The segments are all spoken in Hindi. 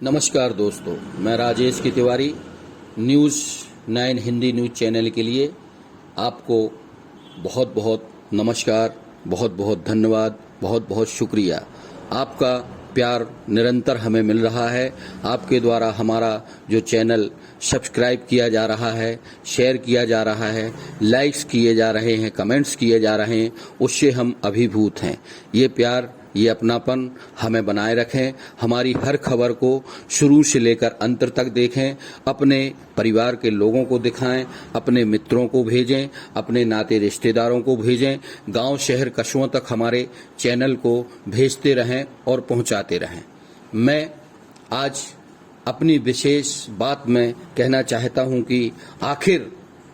नमस्कार दोस्तों, मैं राजेश की Tiwari news 9 Hindi news channel के लिए आपको बहुत बहुत नमस्कार, बहुत बहुत धन्यवाद, बहुत बहुत शुक्रिया। आपका प्यार निरंतर हमें मिल रहा है। आपके द्वारा हमारा जो चैनल सब्सक्राइब किया जा रहा है, शेयर किया जा रहा है, लाइक्स किए जा रहे हैं, कमेंट्स किए जा रहे हैं, उससे हम अभिभूत हैं। ये प्यार, ये अपनापन हमें बनाए रखें। हमारी हर खबर को शुरू से लेकर अंत तक देखें, अपने परिवार के लोगों को दिखाएं, अपने मित्रों को भेजें, अपने नाते रिश्तेदारों को भेजें, गांव शहर कस्बों तक हमारे चैनल को भेजते रहें और पहुंचाते रहें। मैं आज अपनी विशेष बात में कहना चाहता हूं कि आखिर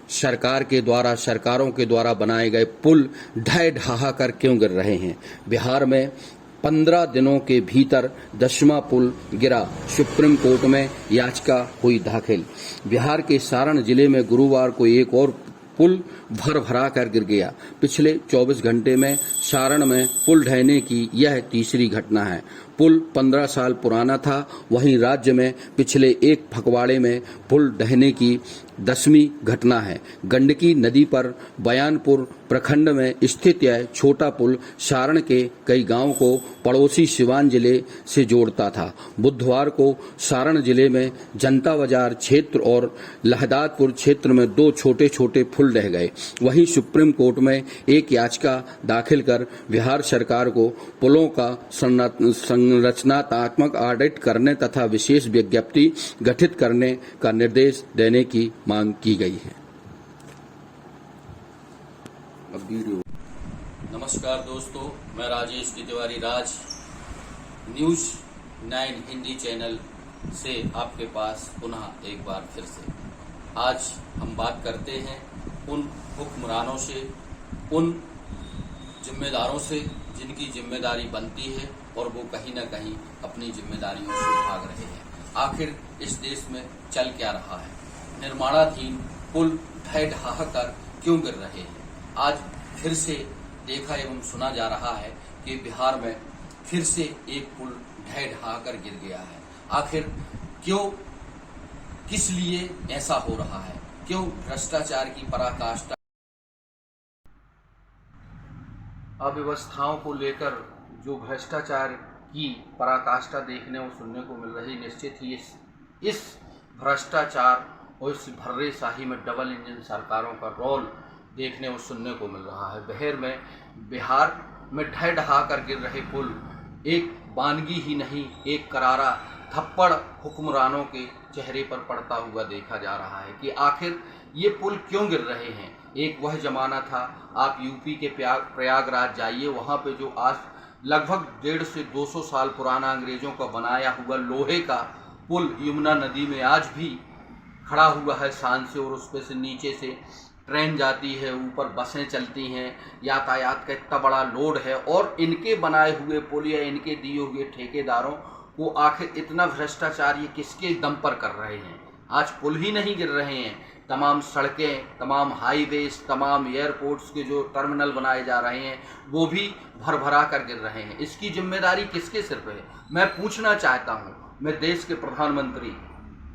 सरकारों के द्वारा बनाए गए पुल ढह ढहा कर क्यों गिर रहे हैं। बिहार में 15 दिनों के भीतर 10वां पुल गिरा, सुप्रीम कोर्ट में याचिका हुई दाखिल। बिहार के सारण जिले में गुरुवार को एक और पुल भरा कर गिर गया। पिछले 24 घंटे में सारण में पुल ढहने की यह तीसरी घटना है। पुल 15 साल पुराना था, वहीं राज्य में पिछले एक पखवाड़े में पुल ढहने की 10वीं घटना है। गंडकी नदी पर बयानपुर प्रखंड में स्थित यह छोटा पुल सारण के कई गांवों को पड़ोसी सिवान जिले से जोड़ता था। बुधवार को सारण जिले में जनता बाजार क्षेत्र और लहदादपुर क्षेत्र में 2 छोटे छोटे पुल ढह गए। वहीं सुप्रीम कोर्ट में एक याचिका दाखिल कर बिहार सरकार को पुलों का संरचनात्मक ऑडिट करने तथा विशेष विज्ञप्ति गठित करने का निर्देश देने की मांग की गई है। नमस्कार दोस्तों, मैं राजेश की तिवारी राज न्यूज़ 9 हिंदी चैनल से आपके पास पुनः एक बार फिर से। आज हम बात करते हैं उन हुक्मरानों से, उन जिम्मेदारों से जिनकी जिम्मेदारी बनती है और वो कहीं न कहीं अपनी जिम्मेदारियों से भाग रहे हैं। आखिर इस देश में चल क्या रहा है? निर्माणाधीन पुल ढह ढहा कर क्यों गिर रहे हैं? आज फिर से देखा एवं सुना जा रहा है कि बिहार में फिर से एक पुल ढह ढहा कर गिर गया है। आखिर क्यों, किस लिए ऐसा हो रहा है? क्यों भ्रष्टाचार की पराकाष्ठा, अव्यवस्थाओं को लेकर जो भ्रष्टाचार की पराकाष्ठा देखने और सुनने को मिल रही, निश्चित ही इस भ्रष्टाचार और इस भर्रेशाही में डबल इंजन सरकारों का रोल देखने और सुनने को मिल रहा है। बिहार में ढह ढहा कर गिर रहे पुल एक वानगी ही नहीं, एक करारा थप्पड़ हुक्मरानों के चेहरे पर पड़ता हुआ देखा जा रहा है कि आखिर ये पुल क्यों गिर रहे हैं। एक वह जमाना था, आप यूपी के प्रयागराज जाइए, वहाँ पे जो आज लगभग 150 से 200 साल पुराना अंग्रेजों का बनाया हुआ लोहे का पुल यमुना नदी में आज भी खड़ा हुआ है शान से, और उस पे से नीचे से ट्रेन जाती है, ऊपर बसें चलती हैं, यातायात का इतना बड़ा लोड है, और इनके बनाए हुए पुल या इनके दिए हुए ठेकेदारों को आखिर इतना भ्रष्टाचार ये किसके दम पर कर रहे हैं। आज पुल ही नहीं गिर रहे हैं, तमाम सड़कें, तमाम हाईवेज, तमाम एयरपोर्ट्स के जो टर्मिनल बनाए जा रहे हैं वो भी भर भरा कर गिर रहे हैं। इसकी जिम्मेदारी किसके सिर पे है? मैं पूछना चाहता हूँ, मैं देश के प्रधानमंत्री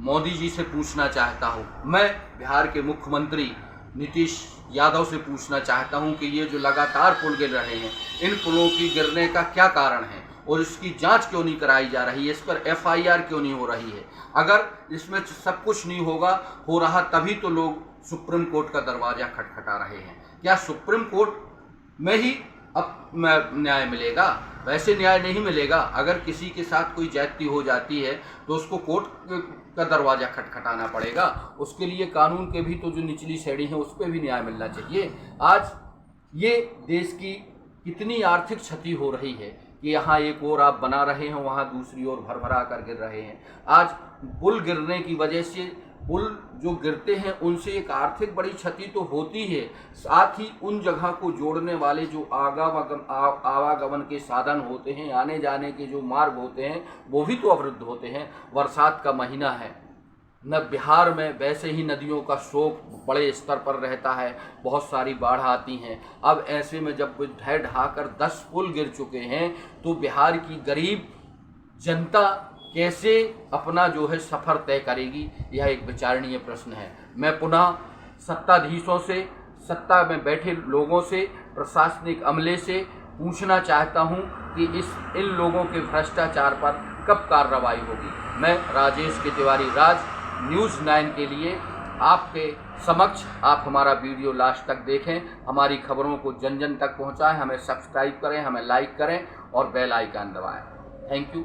मोदी जी से पूछना चाहता हूँ, मैं बिहार के मुख्यमंत्री नीतीश यादव से पूछना चाहता हूँ कि ये जो लगातार पुल गिर रहे हैं, इन पुलों की गिरने का क्या कारण है और इसकी जांच क्यों नहीं कराई जा रही है, इस पर FIR क्यों नहीं हो रही है? अगर इसमें सब कुछ नहीं हो रहा तभी तो लोग सुप्रीम कोर्ट का दरवाजा खटखटा रहे हैं। क्या सुप्रीम कोर्ट में ही अब न्याय मिलेगा? वैसे न्याय नहीं मिलेगा। अगर किसी के साथ कोई ज्यादती हो जाती है तो उसको कोर्ट का दरवाजा खटखटाना पड़ेगा। उसके लिए कानून के भी तो जो निचली श्रेणी है उस पर भी न्याय मिलना चाहिए। आज ये देश की कितनी आर्थिक क्षति हो रही है कि यहाँ एक ओर आप बना रहे हैं, वहाँ दूसरी ओर भर भरा कर गिर रहे हैं। आज पुल गिरने की वजह से, पुल जो गिरते हैं उनसे एक आर्थिक बड़ी क्षति तो होती है, साथ ही उन जगह को जोड़ने वाले जो आवागमन के साधन होते हैं, आने जाने के जो मार्ग होते हैं वो भी तो अवरुद्ध होते हैं। बरसात का महीना है, न बिहार में वैसे ही नदियों का शोक बड़े स्तर पर रहता है, बहुत सारी बाढ़ आती हैं। अब ऐसे में जब ढह ढहा कर 10 पुल गिर चुके हैं तो बिहार की गरीब जनता कैसे अपना जो है सफ़र तय करेगी, यह एक विचारणीय प्रश्न है। मैं पुनः सत्ताधीशों से, सत्ता में बैठे लोगों से, प्रशासनिक अमले से पूछना चाहता हूं कि इन लोगों के भ्रष्टाचार पर कब कार्रवाई होगी। मैं राजेश के तिवारी राज, न्यूज़ 9 के लिए आपके समक्ष, आप हमारा वीडियो लास्ट तक देखें, हमारी खबरों को जन जन तक पहुंचाएं, हमें सब्सक्राइब करें, हमें लाइक करें और बेल आइकन दबाएं। Thank you.